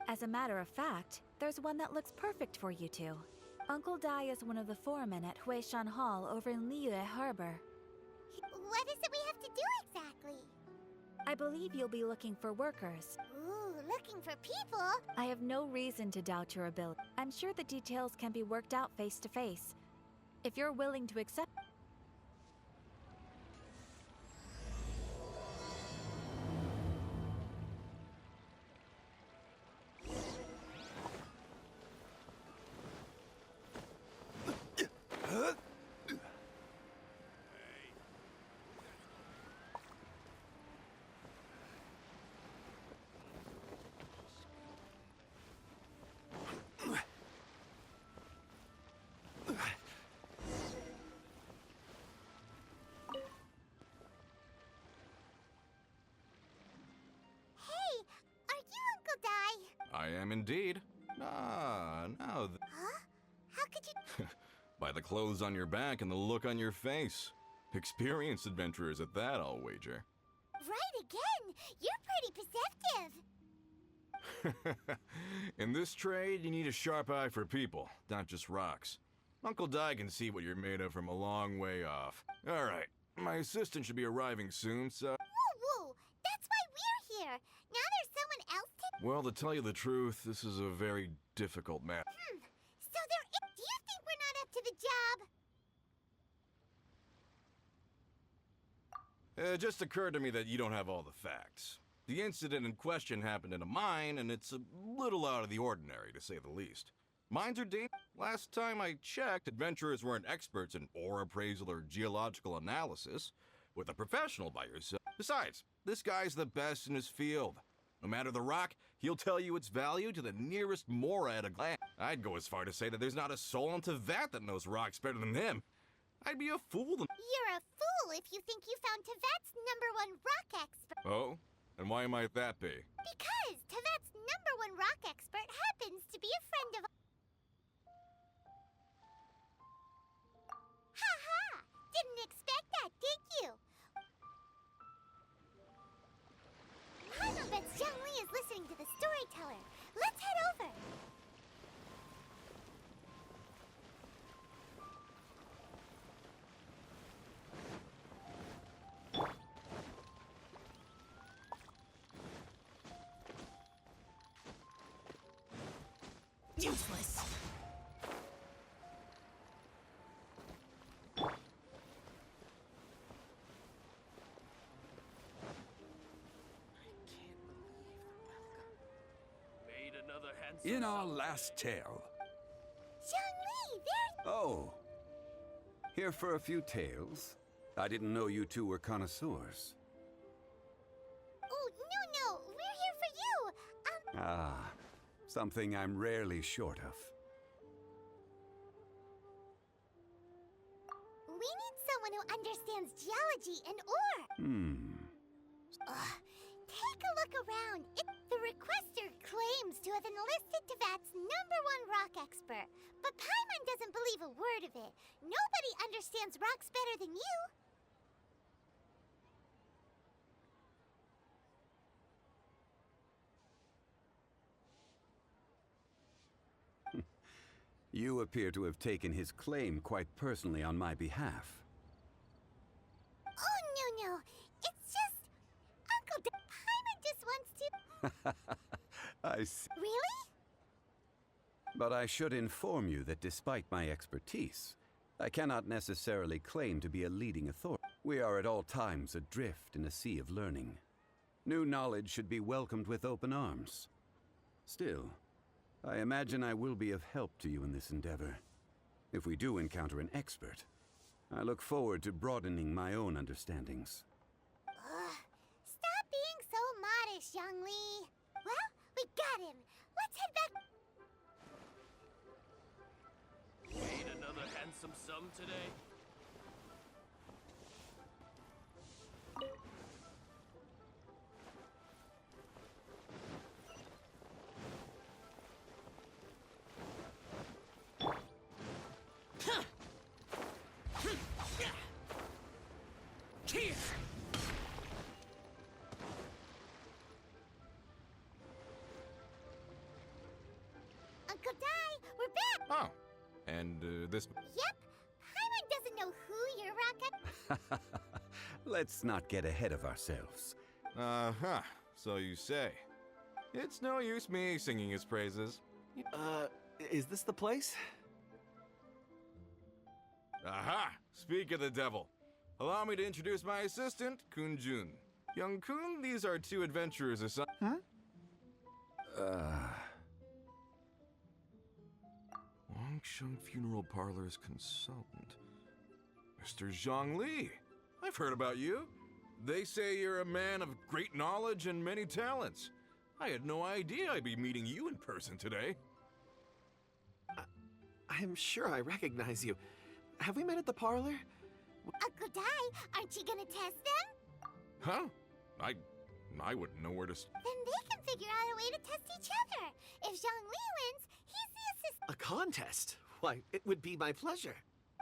As a matter of fact, there's one that looks perfect for you two. Uncle Dai is one of the foremen at Huishan Hall over in Liyue Harbor. What is it we have to do exactly? I believe you'll be looking for workers. Ooh, looking for people? I have no reason to doubt your ability. I'm sure the details can be worked out face to face. If you're willing to accept... I am indeed. Ah, now Huh? How could you... by the clothes on your back and the look on your face. Experienced adventurers at that, I'll wager. Right again! You're pretty perceptive! In this trade, you need a sharp eye for people, not just rocks. Uncle Dai can see what you're made of from a long way off. Alright, my assistant should be arriving soon, so... Woo-woo! That's why we're here! Now there's someone else to... Well, to tell you the truth, this is a very difficult matter. So do you think we're not up to the job? It just occurred to me that you don't have all the facts. The incident in question happened in a mine, and it's a little out of the ordinary, to say the least. Mines are dangerous. Last time I checked, adventurers weren't experts in ore appraisal or geological analysis. With a professional by your side. Besides, this guy's the best in his field. No matter the rock, he'll tell you its value to the nearest mora at a glance. I'd go as far to say that there's not a soul in Tevat that knows rocks better than him. I'd be a fool to... You're a fool if you think you found Tevat's #1 rock expert. Oh? And why might that be? Because Tevat's #1 rock expert happens to be a friend of... Ha-ha! Didn't expect that, did you? I bet Zhang Li is listening to the storyteller. Let's head over. Useless. In our last tale. Zhang Li, there... Oh. Here for a few tales? I didn't know you two were connoisseurs. Oh, no, we're here for you. Ah, something I'm rarely short of. We need someone who understands geology and ore. Hmm. Ugh, Take a look around. The requester claims to have enlisted Tevat's #1 rock expert, but Paimon doesn't believe a word of it. Nobody understands rocks better than you. You appear to have taken his claim quite personally on my behalf. Oh, no. It's just... Paimon just wants to... I see. Really? But I should inform you that despite my expertise, I cannot necessarily claim to be a leading authority. We are at all times adrift in a sea of learning. New knowledge should be welcomed with open arms. Still, I imagine I will be of help to you in this endeavor. If we do encounter an expert, I look forward to broadening my own understandings. Stop being so modest, Young Lee. Well, we got him. Let's head back. Ain't another handsome sum today? Uncle Dai, we're back. Oh, and this... Yep. Paimon doesn't know who your rocket... Let's not get ahead of ourselves. Uh-huh, so you say. It's no use me singing his praises. Is this the place? Aha! Speak of the devil. Allow me to introduce my assistant, Kun-jun. Young Kun, these are two adventurers assigned... Wangsheng Funeral Parlor's consultant. Mr. Zhang Li. I've heard about you. They say you're a man of great knowledge and many talents. I had no idea I'd be meeting you in person today. I'm sure I recognize you. Have we met at the parlor? Uncle Dai, aren't you gonna test them? Huh? I wouldn't know where to... Then they can figure out a way to test each other. If Zhang Li wins, he's the assistant. A contest? Why, it would be my pleasure.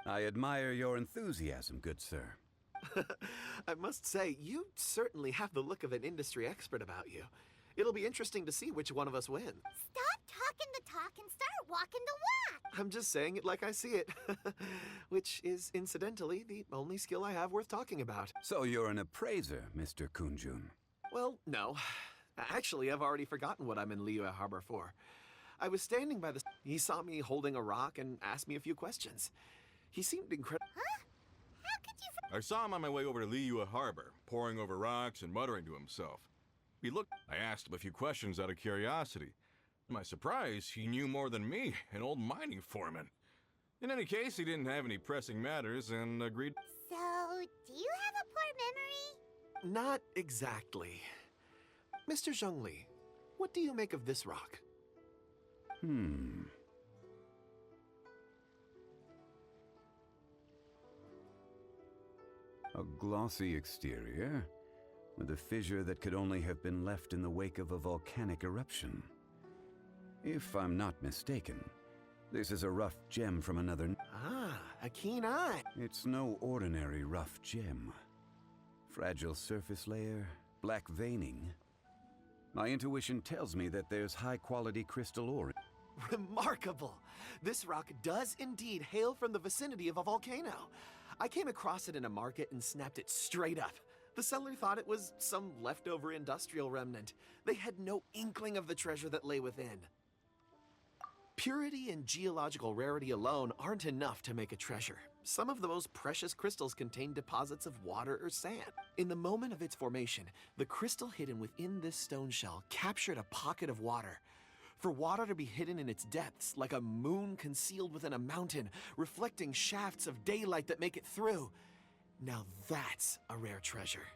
I admire your enthusiasm, good sir. I must say, you certainly have the look of an industry expert about you. It'll be interesting to see which one of us wins. Stop talking the talk and start walking the walk. I'm just saying it like I see it. Which is, incidentally, the only skill I have worth talking about. So you're an appraiser, Mr. Kun-jun. Well, no. Actually, I've already forgotten what I'm in Liyue Harbor for. I was standing by the... He saw me holding a rock and asked me a few questions. He seemed incredible. Huh? How could you... I saw him on my way over to Liyue Harbor, poring over rocks and muttering to himself. He looked... I asked him a few questions out of curiosity. To my surprise, he knew more than me, an old mining foreman. In any case, he didn't have any pressing matters and agreed... So, do you have a poor memory? Not exactly. Mr. Zhongli, what do you make of this rock? A glossy exterior, with a fissure that could only have been left in the wake of a volcanic eruption. If I'm not mistaken, this is a rough gem from another... Ah, a keen eye. It's no ordinary rough gem. Fragile surface layer, black veining. My intuition tells me that there's high-quality crystal ore. Remarkable! This rock does indeed hail from the vicinity of a volcano. I came across it in a market and snapped it straight up. The seller thought it was some leftover industrial remnant. They had no inkling of the treasure that lay within. Purity and geological rarity alone aren't enough to make a treasure. Some of the most precious crystals contain deposits of water or sand. In the moment of its formation, the crystal hidden within this stone shell captured a pocket of water. For water to be hidden in its depths, like a moon concealed within a mountain, reflecting shafts of daylight that make it through. Now that's a rare treasure.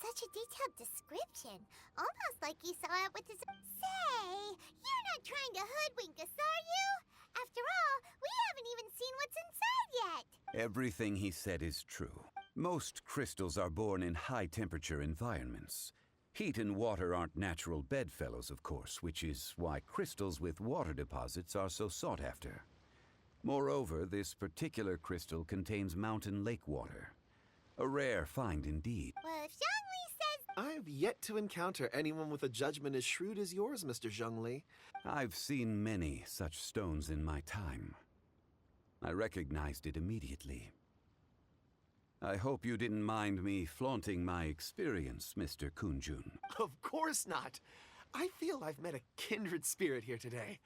Such a detailed description. Almost like you saw it with his... Say, you're not trying to hoodwink us, are you? After all, we haven't even seen what's inside yet. Everything he said is true. Most crystals are born in high-temperature environments. Heat and water aren't natural bedfellows, of course, which is why crystals with water deposits are so sought after. Moreover, this particular crystal contains mountain lake water. A rare find indeed. Well, if Zhongli says... I've yet to encounter anyone with a judgment as shrewd as yours, Mr. Zhongli. I've seen many such stones in my time. I recognized it immediately. I hope you didn't mind me flaunting my experience, Mr. Kunjun. Of course not. I feel I've met a kindred spirit here today.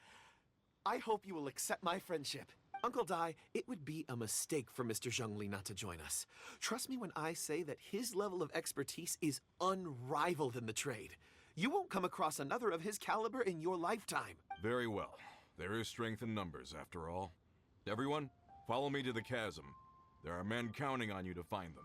I hope you will accept my friendship. Uncle Dai, it would be a mistake for Mr. Zhongli not to join us. Trust me when I say that his level of expertise is unrivaled in the trade. You won't come across another of his caliber in your lifetime. Very well. There is strength in numbers, after all. Everyone, follow me to the chasm. There are men counting on you to find them.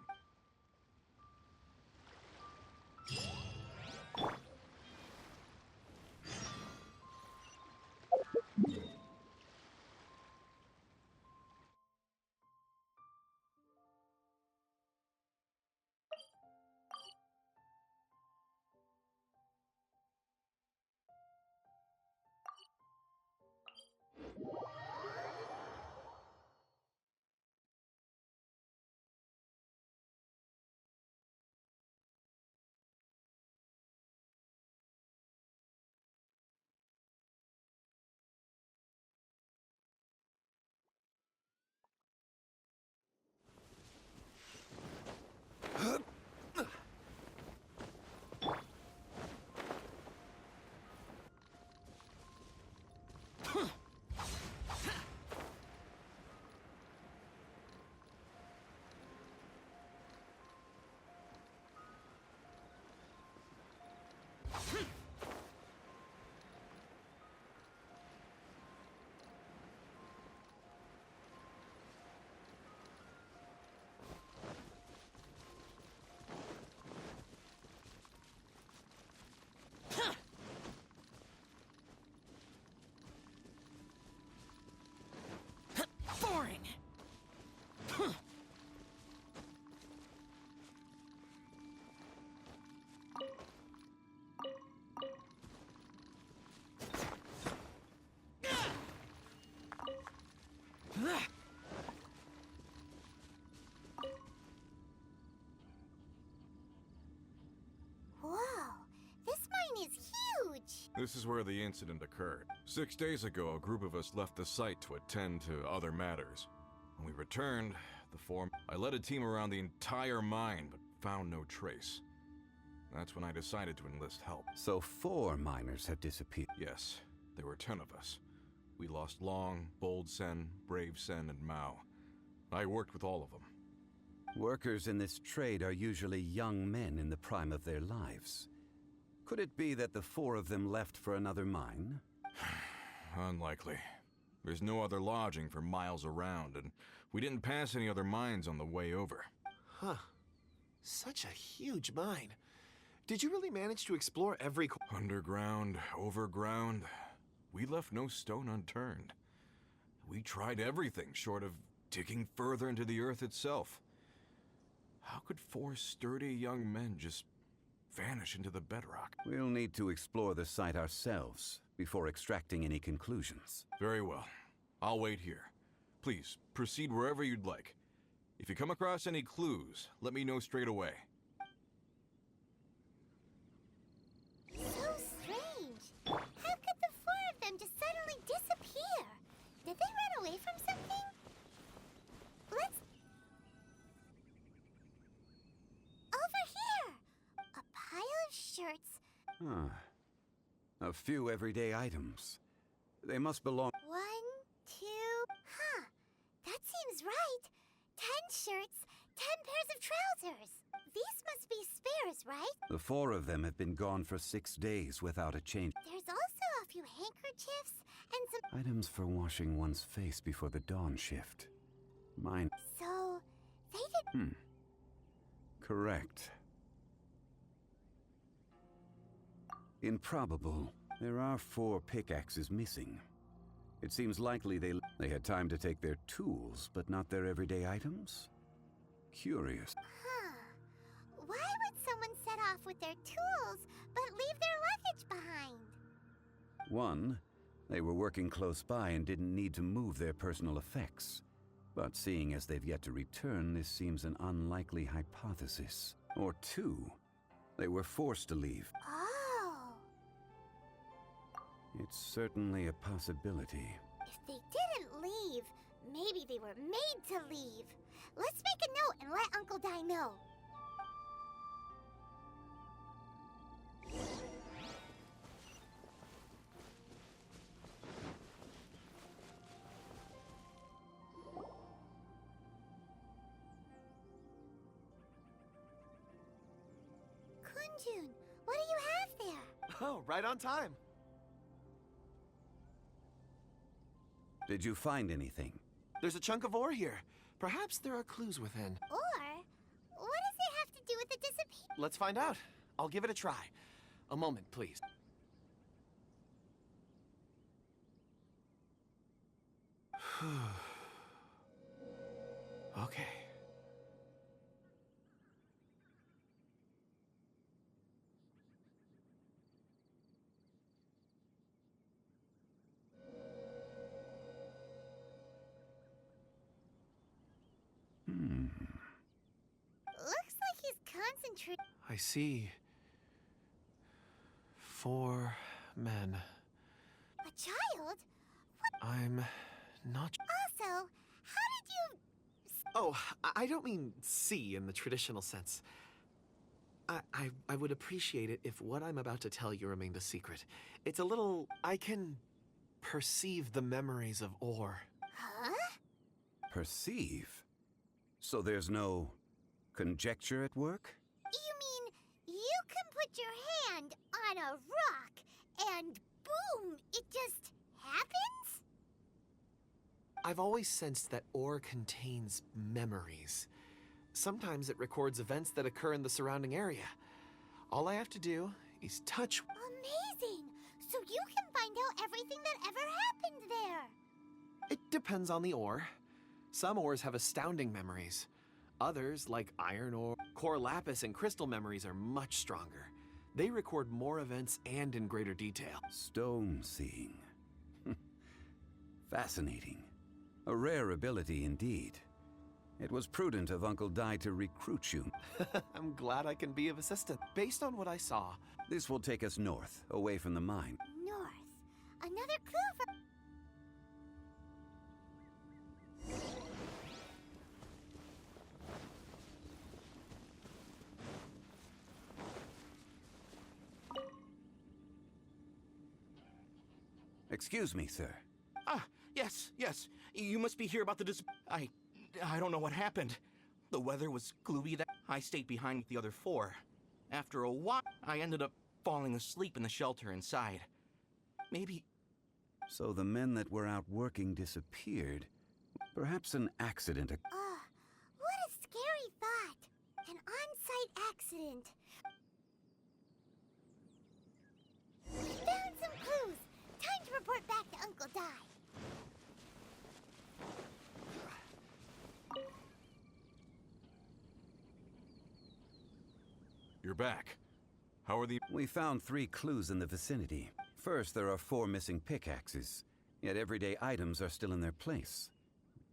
Whoa, this mine is huge! This is where the incident occurred. 6 days ago, a group of us left the site to attend to other matters. When we returned, I led a team around the entire mine, but found no trace. That's when I decided to enlist help. So 4 miners had disappeared. Yes, there were 10 of us. We lost Long, Bold Sen, Brave Sen, and Mao. I worked with all of them. Workers in this trade are usually young men in the prime of their lives. Could it be that the 4 of them left for another mine? Unlikely. There's no other lodging for miles around, and we didn't pass any other mines on the way over. Huh. Such a huge mine. Did you really manage to explore every... Underground, overground, we left no stone unturned. We tried everything short of digging further into the earth itself. How could 4 sturdy young men just vanish into the bedrock? We'll need to explore the site ourselves before extracting any conclusions. Very well. I'll wait here. Please, proceed wherever you'd like. If you come across any clues, let me know straight away. So strange. How could the 4 of them just suddenly disappear? Did they run away from something? Let's... Over here! A pile of shirts. A few everyday items. They must belong... 1, 2... Huh. That seems right. 10 shirts, 10 pairs of trousers. These must be spares, right? The 4 of them have been gone for 6 days without a change. There's also a few handkerchiefs and some... Items for washing one's face before the dawn shift. Mine... So, they did... Correct. Improbable. There are 4 pickaxes missing. It seems likely they had time to take their tools, but not their everyday items? Curious. Huh. Why would someone set off with their tools but leave their luggage behind? One, they were working close by and didn't need to move their personal effects. But seeing as they've yet to return, this seems an unlikely hypothesis. Or two, they were forced to leave. Oh. It's certainly a possibility. If they didn't leave, maybe they were made to leave. Let's make a note and let Uncle Di know. Kunjun, what do you have there? Oh, right on time. Did you find anything? There's a chunk of ore here. Perhaps there are clues within. Or, what does it have to do with the disappearance? Let's find out. I'll give it a try. A moment, please. Okay. Looks like he's concentrating. I see. 4 men. A child? I'm not. Also, how did you... Oh, I don't mean see in the traditional sense. I would appreciate it if what I'm about to tell you remained a secret. It's a little. I can perceive the memories of ore. Huh? Perceive? So there's no conjecture at work? You mean you can put your hand on a rock and boom, it just happens? I've always sensed that ore contains memories. Sometimes it records events that occur in the surrounding area. All I have to do is touch. Amazing! So you can find out everything that ever happened there. It depends on the ore. Some ores have astounding memories. Others, like iron ore, core lapis, and crystal memories, are much stronger. They record more events and in greater detail. Stone seeing. Fascinating. A rare ability indeed. It was prudent of Uncle Di to recruit you. I'm glad I can be of assistance. Based on what I saw, This will take us north, away from the mine. North. Another clue for... Excuse me, sir. Ah, yes. You must be here about the I don't know what happened. The weather was gloomy that I stayed behind with the other 4. After a while, I ended up falling asleep in the shelter inside. Maybe... So the men that were out working disappeared. Perhaps an accident. What a scary thought. An on-site accident. Found some clues. Time to report back to Uncle Di. You're back. How are the... We found 3 clues in the vicinity. First, there are 4 missing pickaxes, yet everyday items are still in their place.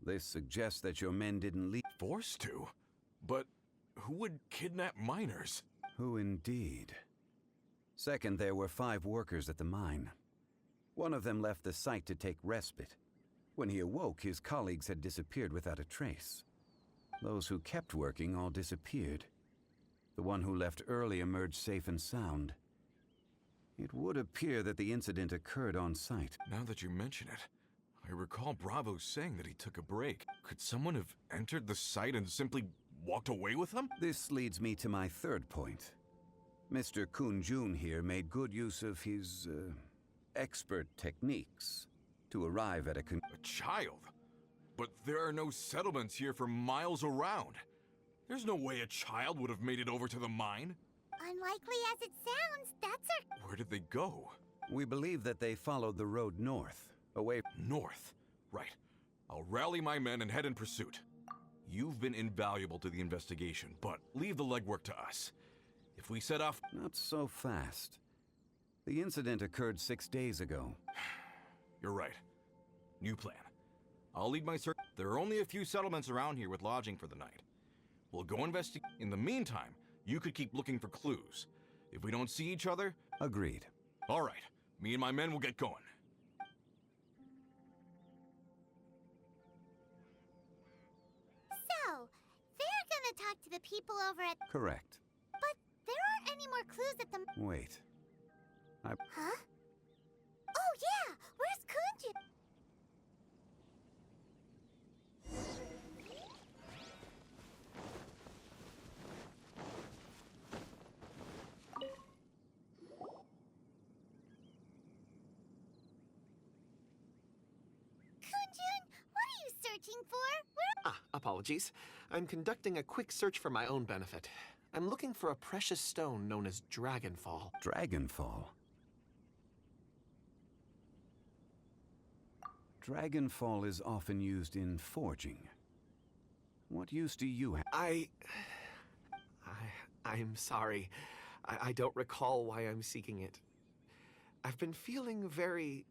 This suggests that your men didn't leave. Forced to? But who would kidnap miners? Who indeed? Second, there were 5 workers at the mine. One of them left the site to take respite. When he awoke, his colleagues had disappeared without a trace. Those who kept working all disappeared. The one who left early emerged safe and sound. It would appear that the incident occurred on site. Now that you mention it, I recall Bravo saying that he took a break. Could someone have entered the site and simply walked away with him? This leads me to my third point. Mr. Kunjun here made good use of his, expert techniques to arrive at a A child? But there are no settlements here for miles around. There's no way a child would have made it over to the mine. Unlikely as it sounds, that's our... Where did they go? We believe that they followed the road north, away. North. Right. I'll rally my men and head in pursuit. You've been invaluable to the investigation, but leave the legwork to us. If we set off... Not so fast. The incident occurred 6 days ago. You're right. New plan. I'll lead my search. There are only a few settlements around here with lodging for the night. We'll go investigate. In the meantime, you could keep looking for clues. If we don't see each other... Agreed. All right. Me and my men will get going. So, they're gonna talk to the people over at... Correct. But there aren't any more clues at the... Wait. Huh? Oh yeah! Where's Kunjin? Kunjun, what are you searching for? Apologies. I'm conducting a quick search for my own benefit. I'm looking for a precious stone known as Dragonfall. Dragonfall. Dragonfall is often used in forging. What use do you have? I'm sorry. I don't recall why I'm seeking it. I've been feeling very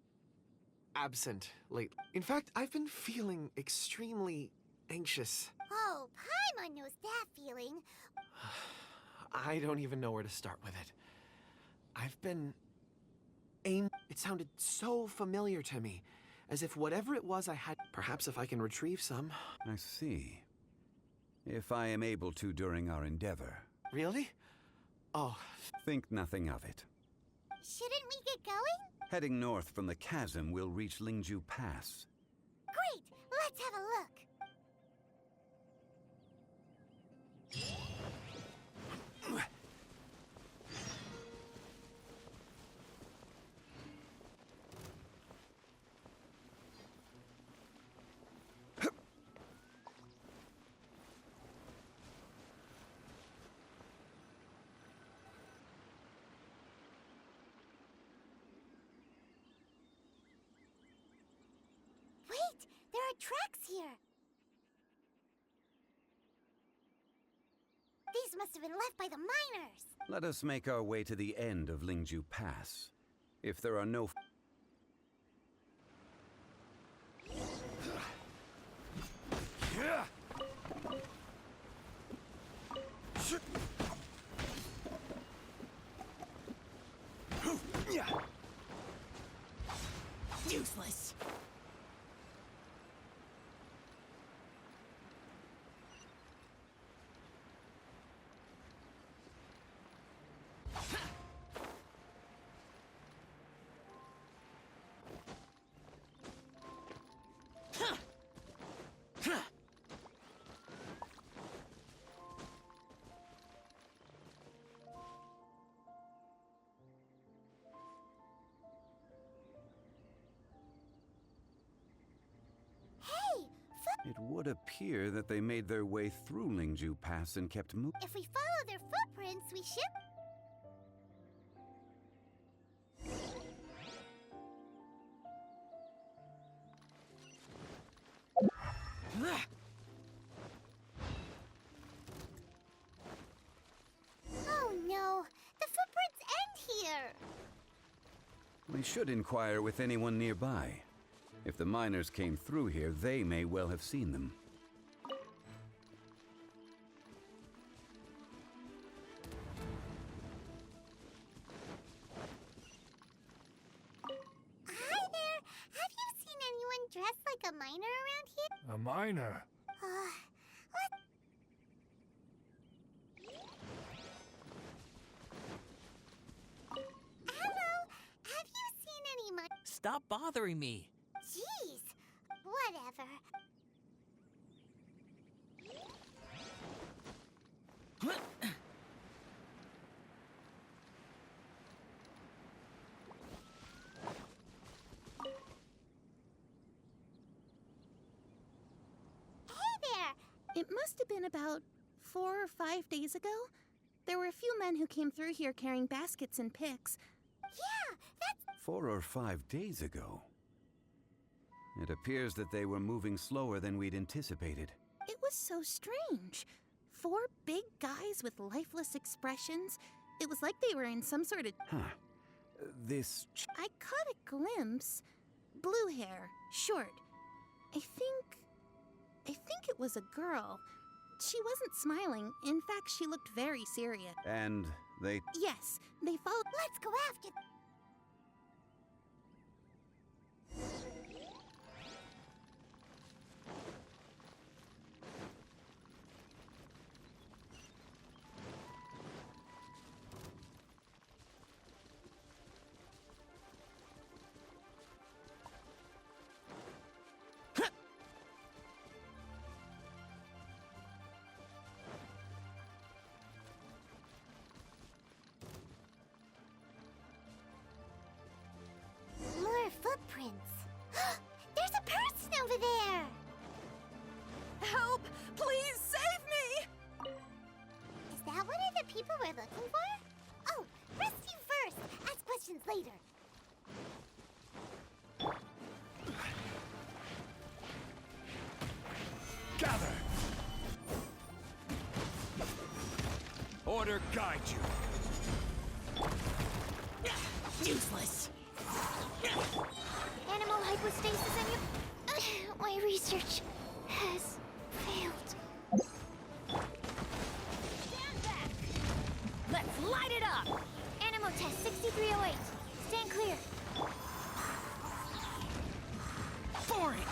absent lately. In fact, I've been feeling extremely anxious. Oh, Paimon knows that feeling. I don't even know where to start with it. I've been It sounded so familiar to me, as if whatever it was I had... Perhaps if I can retrieve some. I see. If I am able to during our endeavor. Really? Oh. Think nothing of it. Shouldn't we get going? Heading north from the chasm, we'll reach Lingju Pass. Great! Let's have a look. Wait! There are tracks here! These must have been left by the miners! Let us make our way to the end of Lingju Pass. If there are no... Useless. It would appear that they made their way through Lingju Pass and kept moving. If we follow their footprints, we should... Oh no! The footprints end here! We should inquire with anyone nearby. If the miners came through here, they may well have seen them. Hi there! Have you seen anyone dressed like a miner around here? A miner? What? Hello? Have you seen any Stop bothering me. Jeez! Whatever. It must have been about 4 or 5 days ago. There were a few men who came through here carrying baskets and picks. Yeah, that's... 4 or 5 days ago. It appears that they were moving slower than we'd anticipated. It was so strange. 4 big guys with lifeless expressions. It was like they were in some sort of... Huh. This... I caught a glimpse. Blue hair, short. I think it was a girl. She wasn't smiling. In fact, she looked very serious. And they... Yes, they followed... Let's go after... More footprints. There's a person over there! Help! Please save me! Is that one of the people we're looking for? Oh, rescue first. Ask questions later. Gather! Order guide you. Useless. Animal hypostasis in you. My research has failed. Stand back! Let's light it up! Animal test 6308. Stand clear. Foreign!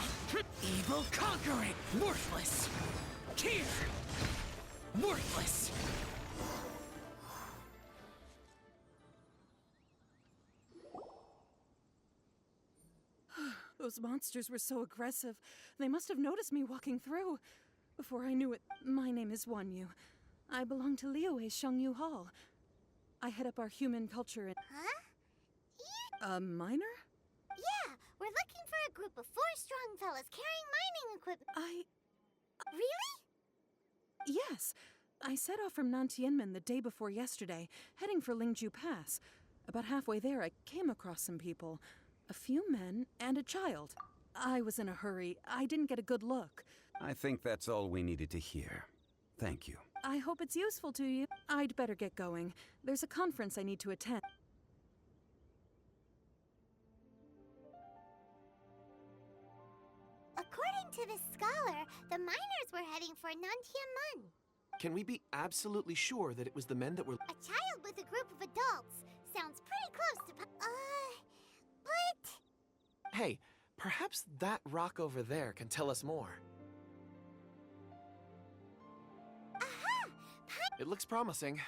Evil conquering! Worthless! Here! Worthless! Those monsters were so aggressive. They must have noticed me walking through. Before I knew it, my name is Wanyu. I belong to Liyue Shengyu Hall. I head up our human culture in... Huh? A miner? Yeah, we're looking for a group of 4 strong fellas carrying mining equipment. Really? Yes. I set off from Nantianmen the day before yesterday, heading for Lingju Pass. About halfway there, I came across some people. A few men and a child. I was in a hurry. I didn't get a good look. I think that's all we needed to hear. Thank you. I hope it's useful to you. I'd better get going. There's a conference I need to attend. According to this scholar, the miners were heading for Nantianmen. Can we be absolutely sure that it was the men that were... A child with a group of adults. Sounds pretty close to... but... Hey, perhaps that rock over there can tell us more. Aha! It looks promising.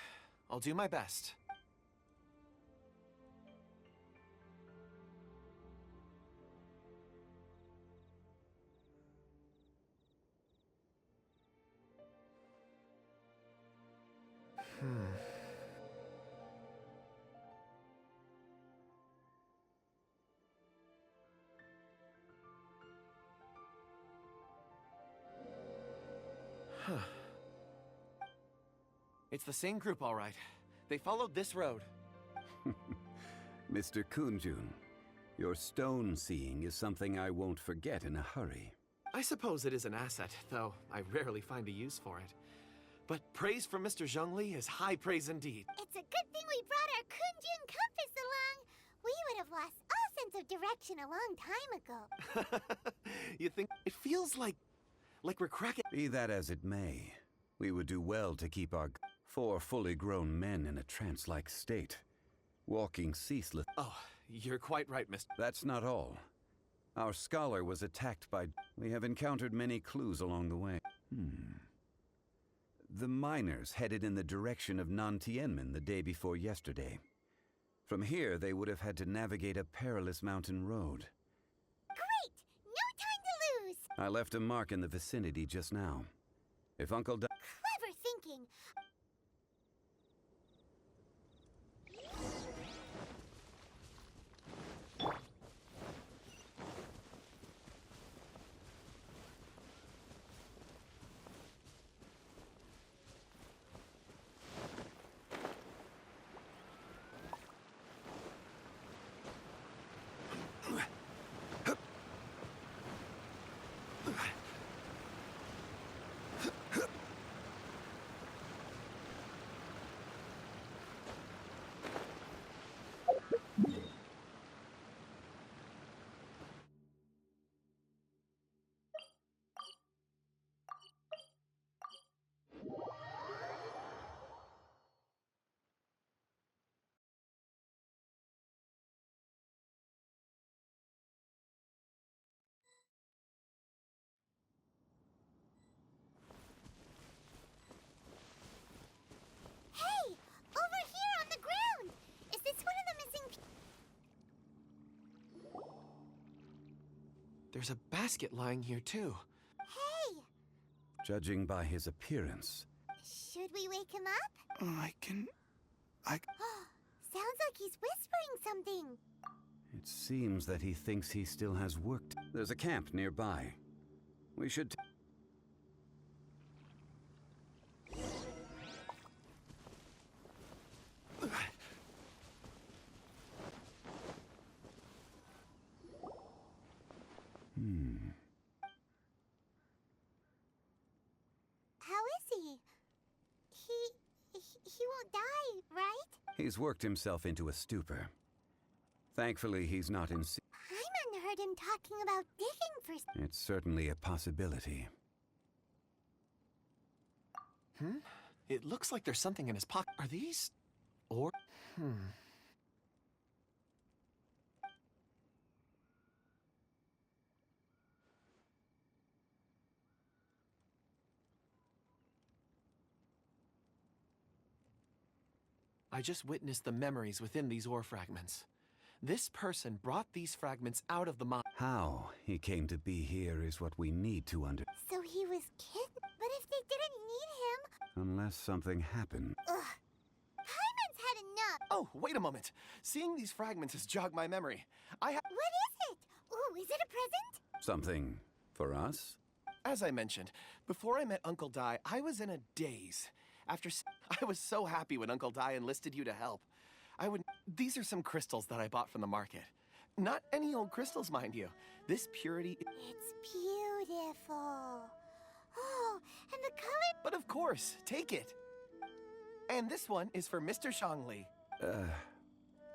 I'll do my best. It's the same group, all right. They followed this road. Mr. Kunjun, your stone seeing is something I won't forget in a hurry. I suppose it is an asset, though I rarely find a use for it. But praise from Mr. Zhongli is high praise indeed. It's a good thing we brought our Kunjun compass along. We would have lost all sense of direction a long time ago. You think... It feels like we're cracking... Be that as it may, we would do well to keep our 4 fully grown men in a trance-like state, walking ceaseless. Oh, you're quite right, Mr. That's not all. Our scholar was attacked by... We have encountered many clues along the way. The miners headed in the direction of Nantianmen the day before yesterday. From here, they would have had to navigate a perilous mountain road. Great! No time to lose! I left a mark in the vicinity just now. If Uncle Di... Clever thinking. There's a basket lying here, too. Hey! Judging by his appearance, Should we wake him up? I can... Sounds like he's whispering something. it seems that he thinks he still has work. There's a camp nearby. We should... How is he? He won't die, right? He's worked himself into a stupor. Thankfully, he's not in... Paimon heard him talking about digging for... It's certainly a possibility. It looks like there's something in his pocket. Are these... or... I just witnessed the memories within these ore fragments. This person brought these fragments out of the mine. How he came to be here is what we need to So he was kidnapped? But if they didn't need him... unless something happened. Ugh. Paimon's had enough. Oh, wait a moment. Seeing these fragments has jogged my memory. What is it? Ooh, is it a present? Something for us? As I mentioned, before I met Uncle Dai, I was in a daze. I was so happy when Uncle Dai enlisted you to help. These are some crystals that I bought from the market. Not any old crystals, mind you. This purity... It's beautiful. Oh, and the color... But of course, take it. And this one is for Mr. Shangli.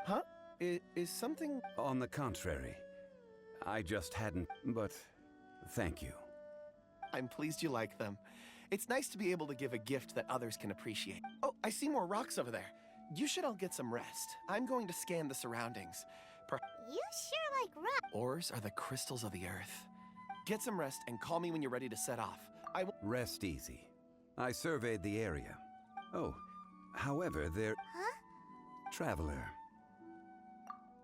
Huh? Is something... On the contrary. I just hadn't... But thank you. I'm pleased you like them. It's nice to be able to give a gift that others can appreciate. Oh, I see more rocks over there. You should all get some rest. I'm going to scan the surroundings. You sure like rock. Ores are the crystals of the earth. Get some rest and call me when you're ready to set off. I will... Rest easy. I surveyed the area. Oh, however, there... Huh? Traveler.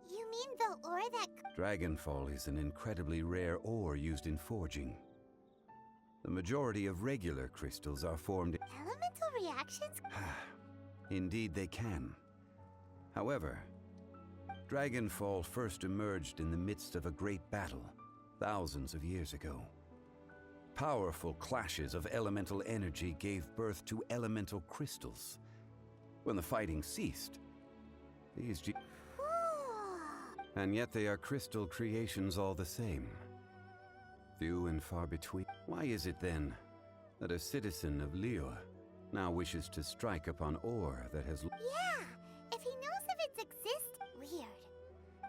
You mean the ore that... Dragonfall is an incredibly rare ore used in forging. The majority of regular crystals are formed... Elemental reactions? Indeed they can. However, Dragonfall first emerged in the midst of a great battle, thousands of years ago. Powerful clashes of elemental energy gave birth to elemental crystals. When the fighting ceased, these... And yet they are crystal creations all the same. Few and far between. Why is it then that a citizen of Liyue now wishes to strike upon ore that has... Yeah, if he knows of its Weird.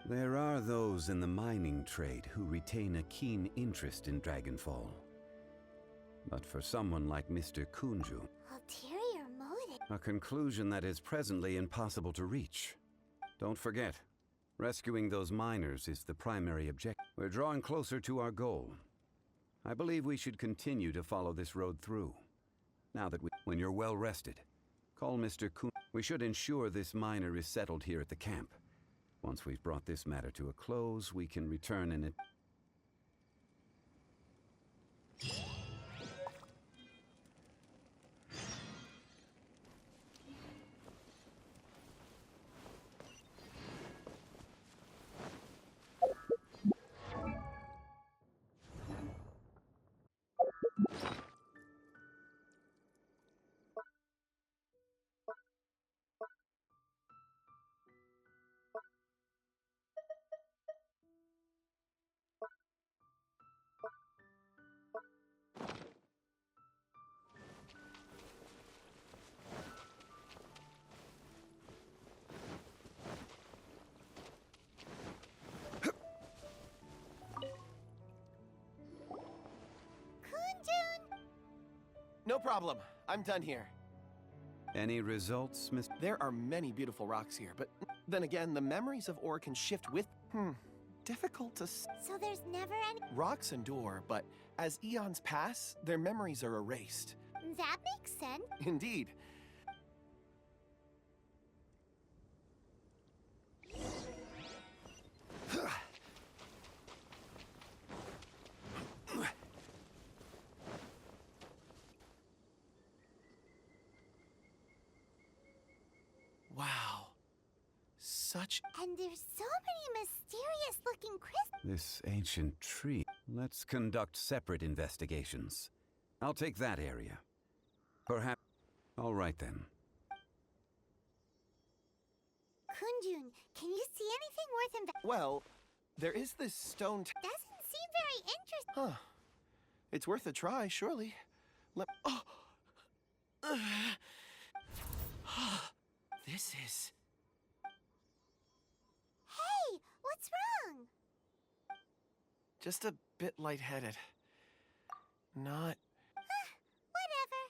There are those in the mining trade who retain a keen interest in Dragonfall. But for someone like Mr. Kunju... Ulterior motive? A conclusion that is presently impossible to reach. Don't forget, rescuing those miners is the primary objective. We're drawing closer to our goal. I believe we should continue to follow this road through. Now that when you're well rested, call Mr. Kun. We should ensure this miner is settled here at the camp. Once we've brought this matter to a close, we can return in it. No problem. I'm done here. Any results, Miss? There are many beautiful rocks here, but then again, the memories of ore can shift with... difficult to... So there's never any... Rocks endure, but as eons pass, their memories are erased. That makes sense. Indeed. such. And there's so many mysterious-looking crystals. This ancient tree. Let's conduct separate investigations. I'll take that area. Perhaps. All right then. Kunjun, can you see anything worth Well, there is this stone. Doesn't seem very interesting. Huh. It's worth a try, surely. Oh! This is. Hey, what's wrong? Just a bit lightheaded. Not. Whatever.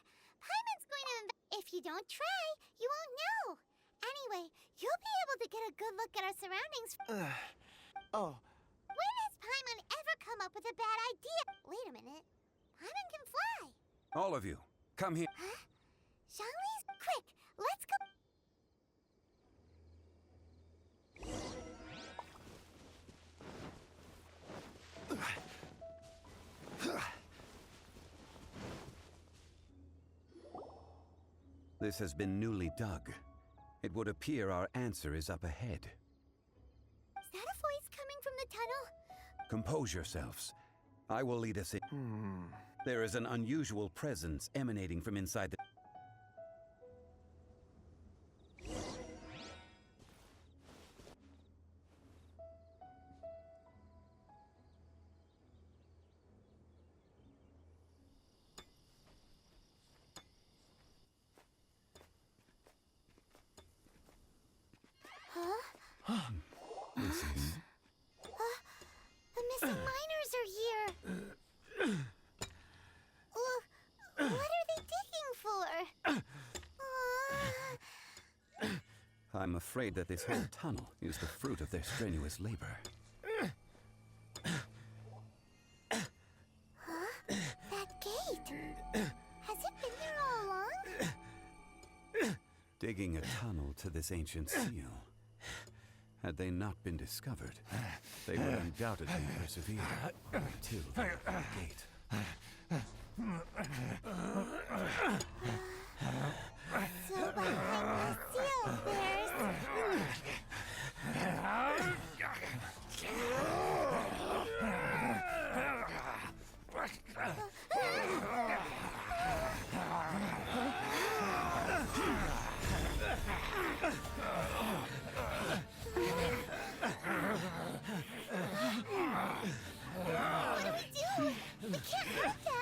Paimon's going to If you don't try, you won't know. Anyway, you'll be able to get a good look at our surroundings. Oh. When has Paimon ever come up with a bad idea? Wait a minute. Paimon can fly. All of you, come here. Huh? Zhongli's? Quick, let's go. This has been newly dug. It would appear our answer is up ahead. Is that a voice coming from the tunnel? Compose yourselves. I will lead us in. There is an unusual presence emanating from inside the... This is... The missing miners are here. What are they digging for? I'm afraid that this whole tunnel is the fruit of their strenuous labor. That gate. Has it been there all along? Digging a tunnel to this ancient seal. Had they not been discovered, they would undoubtedly persevere until they opened the gate. So behind the seal, there's... What do we do? We can't hurt them.